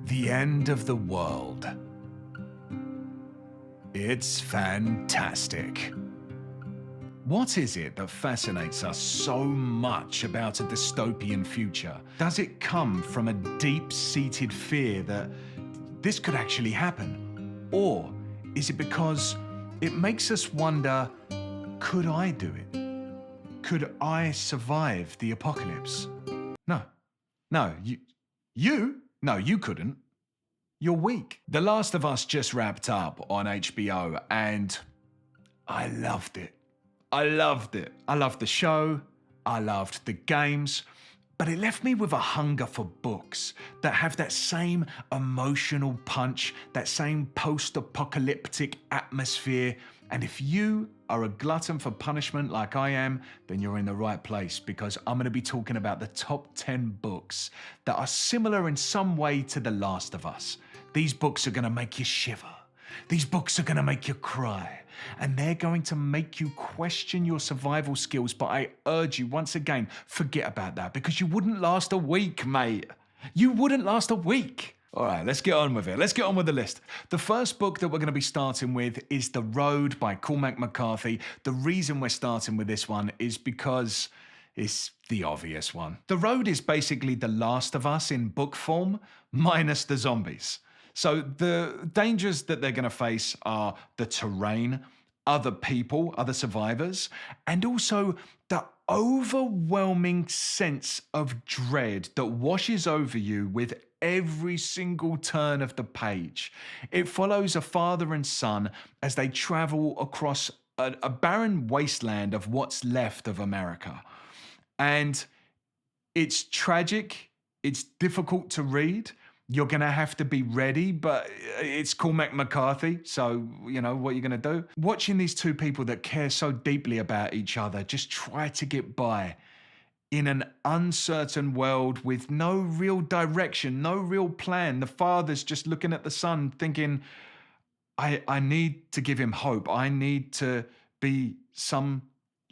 The end of the world. It's fantastic. What is it that fascinates us so much about a dystopian future? Does it come from a deep-seated fear that this could actually happen? Or is it because it makes us wonder, could I do it? Could I survive the apocalypse? No, you couldn't. You're weak. The Last of Us just wrapped up on HBO and I loved it. I loved the show, I loved the games, but it left me with a hunger for books that have that same emotional punch, that same post-apocalyptic atmosphere. And if you are a glutton for punishment like I am, then you're in the right place, because I'm going to be talking about the top 10 books that are similar in some way to The Last of Us. These books are going to make you shiver. These books are going to make you cry. And they're going to make you question your survival skills. But I urge you, once again, forget about that, because you wouldn't last a week, mate. You wouldn't last a week. All right, let's get on with it. Let's get on with the list. The first book that we're going to be starting with is The Road by Cormac McCarthy. The reason we're starting with this one is because it's the obvious one. The Road is basically The Last of Us in book form, minus the zombies. So the dangers that they're going to face are the terrain, other people, other survivors, and also the overwhelming sense of dread that washes over you with every single turn of the page. It follows a father and son as they travel across a barren wasteland of what's left of America. And it's tragic, it's difficult to read. You're going to have to be ready, but it's Cormac McCarthy, so you know what you're going to do. Watching these two people that care so deeply about each other just try to get by in an uncertain world with no real direction, no real plan. The father's just looking at the son thinking, I need to give him hope. I need to be some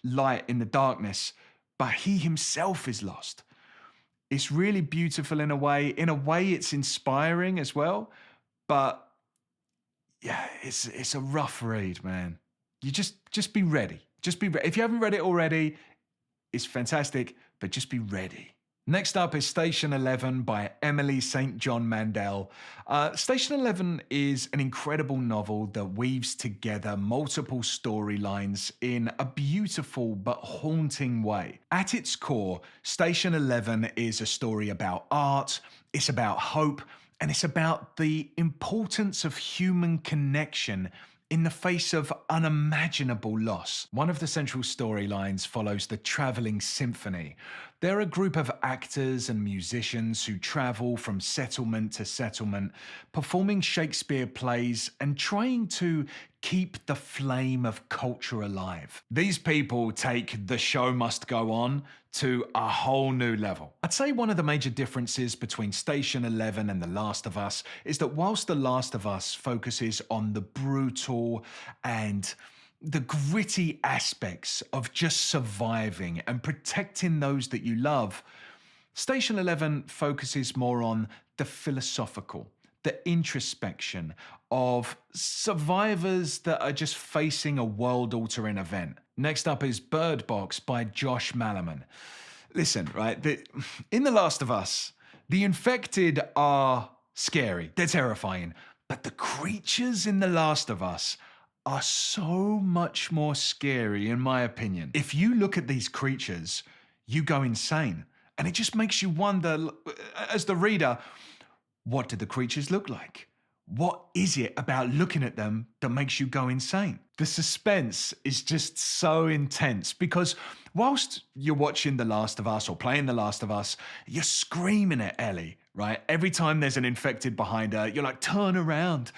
light in the darkness, but he himself is lost. It's really beautiful in a way. In a way, it's inspiring as well. But yeah, it's a rough read, man. You just be ready. Just be ready. If you haven't read it already, it's fantastic, but just be ready. Next up is Station 11 by Emily St. John Mandel. Station 11 is an incredible novel that weaves together multiple storylines in a beautiful but haunting way. At its core, Station 11 is a story about art, it's about hope, and it's about the importance of human connection in the face of unimaginable loss. One of the central storylines follows the Traveling Symphony. They're a group of actors and musicians who travel from settlement to settlement, performing Shakespeare plays and trying to keep the flame of culture alive. These people take The Show Must Go On to a whole new level. I'd say one of the major differences between Station 11 and The Last of Us is that whilst The Last of Us focuses on the brutal and the gritty aspects of just surviving and protecting those that you love, Station 11 focuses more on the philosophical, the introspection of survivors that are just facing a world-altering event. Next up is Bird Box by Josh Malerman. Listen, right, in The Last of Us, the infected are scary, they're terrifying, but the creatures in The Last of Us are so much more scary, in my opinion. If you look at these creatures, you go insane. And it just makes you wonder, as the reader, what do the creatures look like? What is it about looking at them that makes you go insane? The suspense is just so intense because whilst you're watching The Last of Us or playing The Last of Us, you're screaming at Ellie, right? Every time there's an infected behind her, you're like, turn around,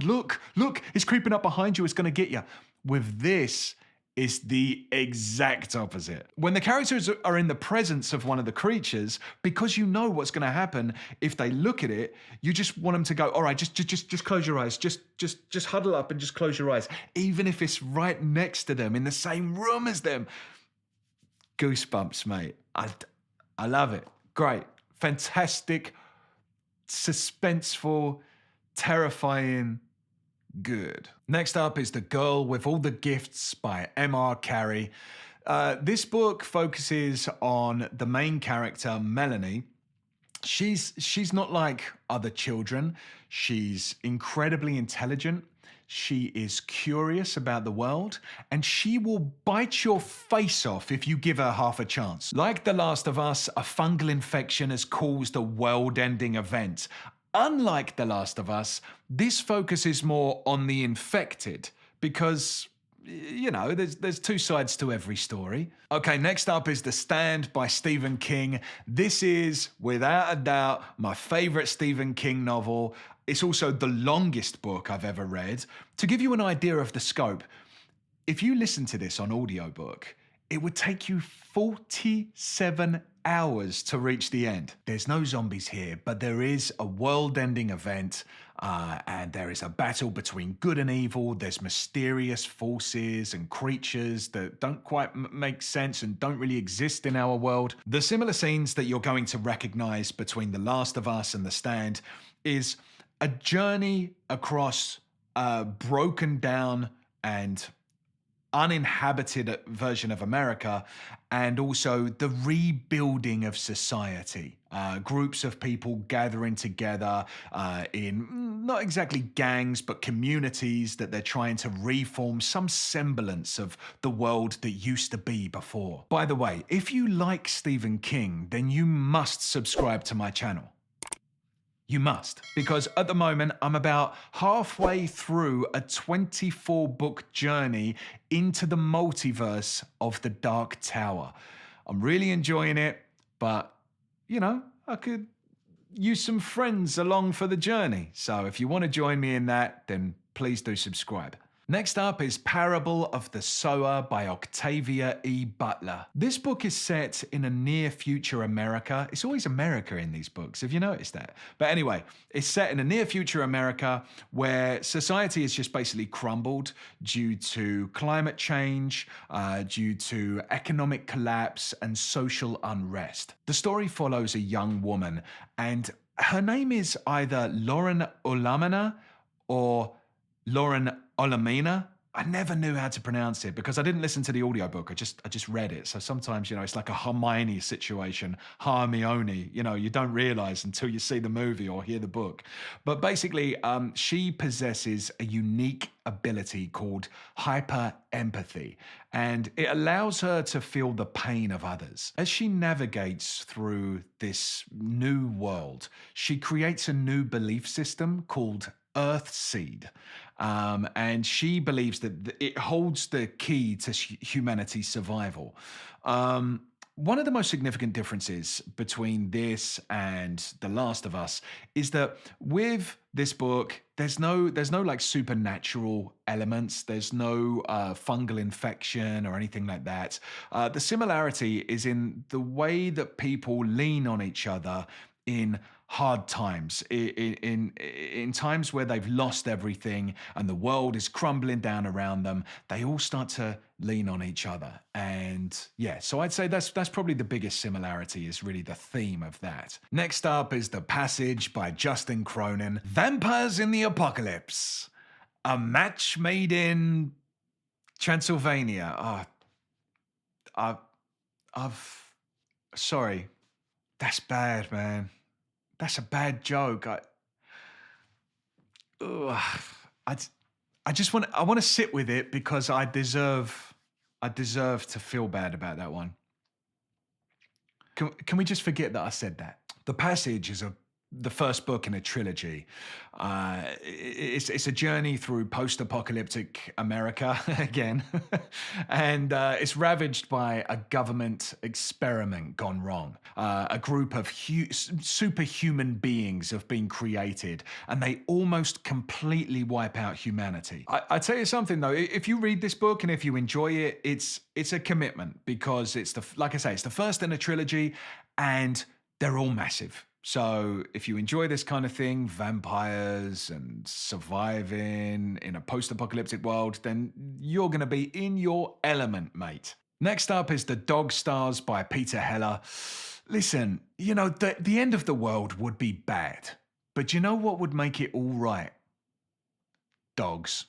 look, it's creeping up behind you, it's gonna get you. With this, is the exact opposite. When the characters are in the presence of one of the creatures, because you know what's going to happen if they look at it, you just want them to go, all right, just close your eyes, just huddle up and just close your eyes, even if it's right next to them in the same room as them. Goosebumps, mate. I love it. Great, fantastic, suspenseful, terrifying, good. Next up is The Girl with All the Gifts by M.R. Carey. This book focuses on the main character, Melanie. She's not like other children. She's incredibly intelligent. She is curious about the world, and she will bite your face off if you give her half a chance. Like The Last of Us, a fungal infection has caused a world-ending event. Unlike The Last of Us, this focuses more on the infected because, you know, there's two sides to every story. Okay, next up is The Stand by Stephen King. This is, without a doubt, my favorite Stephen King novel. It's also the longest book I've ever read. To give you an idea of the scope, if you listen to this on audiobook, it would take you 47 hours to reach the end. There's no zombies here, but there is a world-ending event, and there is a battle between good and evil. There's mysterious forces and creatures that don't quite make sense and don't really exist in our world. The similar scenes that you're going to recognize between The Last of Us and The Stand is a journey across a broken down and uninhabited version of America, and also the rebuilding of society. Groups of people gathering together in not exactly gangs, but communities that they're trying to reform some semblance of the world that used to be before. By the way, if you like Stephen King, then you must subscribe to my channel. You must, because at the moment I'm about halfway through a 24-book journey into the multiverse of The Dark Tower. I'm really enjoying it, but, you know, I could use some friends along for the journey. So if you want to join me in that, then please do subscribe. Next up is Parable of the Sower by Octavia E. Butler. This book is set in a near-future America. It's always America in these books, have you noticed that? But anyway, it's set in a near-future America where society has just basically crumbled due to climate change, due to economic collapse and social unrest. The story follows a young woman, and her name is either Lauren Olamina or Lauren Olamina. I never knew how to pronounce it because I didn't listen to the audiobook. I just read it. So sometimes, you know, it's like a Hermione situation, Hermione, you know, you don't realize until you see the movie or hear the book. But basically, she possesses a unique ability called hyper-empathy, and it allows her to feel the pain of others. As she navigates through this new world, she creates a new belief system called Earthseed. And she believes that it holds the key to humanity's survival. One of the most significant differences between this and The Last of Us is that with this book, there's no like supernatural elements. There's no fungal infection or anything like that. The similarity is in the way that people lean on each other in hard times, in times where they've lost everything and the world is crumbling down around them. They all start to lean on each other. And yeah, so I'd say that's probably the biggest similarity, is really the theme of that. Next up is The Passage by Justin Cronin. Vampires in the Apocalypse. A match made in Transylvania. Sorry. That's bad, man. That's a bad joke. I want to sit with it because I deserve to feel bad about that one. Can we just forget that I said that? The Passage is the first book in a trilogy. It's a journey through post-apocalyptic America again, and it's ravaged by a government experiment gone wrong. A group of superhuman beings have been created, and they almost completely wipe out humanity. I tell you something though, if you read this book and if you enjoy it, it's a commitment, because like I say, it's the first in a trilogy, and they're all massive. So if you enjoy this kind of thing, vampires and surviving in a post-apocalyptic world, then you're going to be in your element, mate. Next up is The Dog Stars by Peter Heller. Listen, you know, the end of the world would be bad. But you know what would make it all right? Dogs.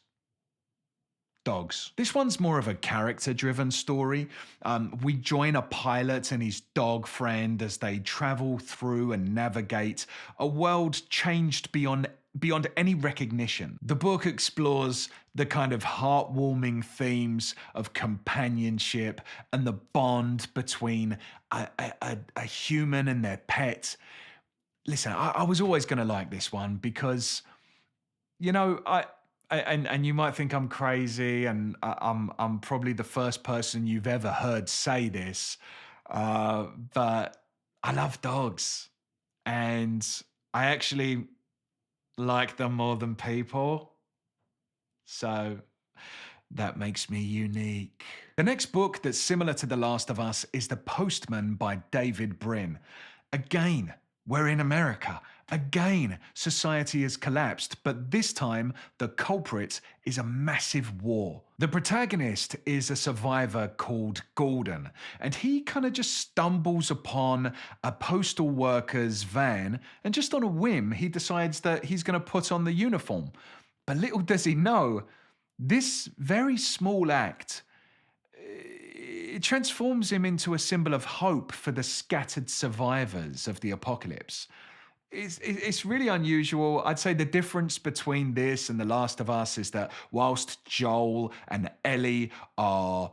Dogs. This one's more of a character-driven story. We join a pilot and his dog friend as they travel through and navigate a world changed beyond any recognition. The book explores the kind of heartwarming themes of companionship and the bond between a human and their pet. Listen, I was always going to like this one because, you know, and you might think I'm crazy, and I'm probably the first person you've ever heard say this, but I love dogs, and I actually like them more than people. So that makes me unique. The next book that's similar to The Last of Us is The Postman by David Brin. Again, we're in America. Again, society has collapsed, but this time the culprit is a massive war. The protagonist is a survivor called Gordon, and he kind of just stumbles upon a postal worker's van, and just on a whim, he decides that he's going to put on the uniform. But little does he know, this very small act, it transforms him into a symbol of hope for the scattered survivors of the apocalypse. It's really unusual. I'd say the difference between this and The Last of Us is that whilst Joel and Ellie are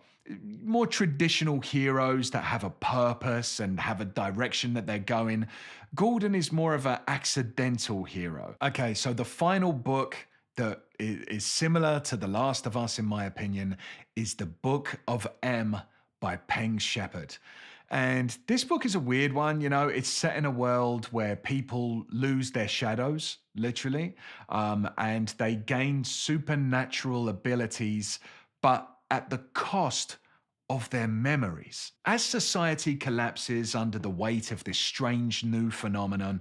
more traditional heroes that have a purpose and have a direction that they're going, Gordon is more of an accidental hero. Okay, so the final book that is similar to The Last of Us, in my opinion, is The Book of M by Peng Shepherd. And this book is a weird one, you know, it's set in a world where people lose their shadows, literally, and they gain supernatural abilities, but at the cost of their memories. As society collapses under the weight of this strange new phenomenon,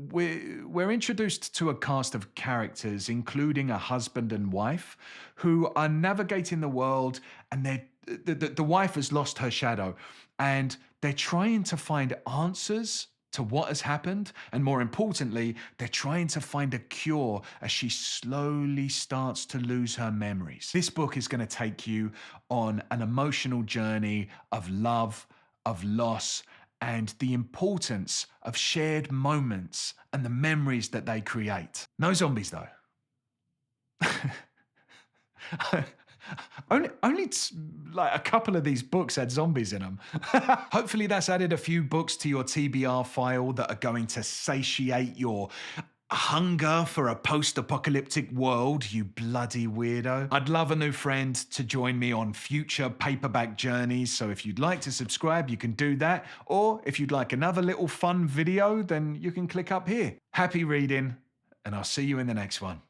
we're introduced to a cast of characters, including a husband and wife, who are navigating the world, and the wife has lost her shadow, and they're trying to find answers to what has happened, and more importantly, they're trying to find a cure as she slowly starts to lose her memories. This book is going to take you on an emotional journey of love, of loss, and the importance of shared moments and the memories that they create. No zombies, though. Only like a couple of these books had zombies in them. Hopefully that's added a few books to your TBR file that are going to satiate your hunger for a post-apocalyptic world, you bloody weirdo. I'd love a new friend to join me on future paperback journeys, so if you'd like to subscribe, you can do that. Or if you'd like another little fun video, then you can click up here. Happy reading, and I'll see you in the next one.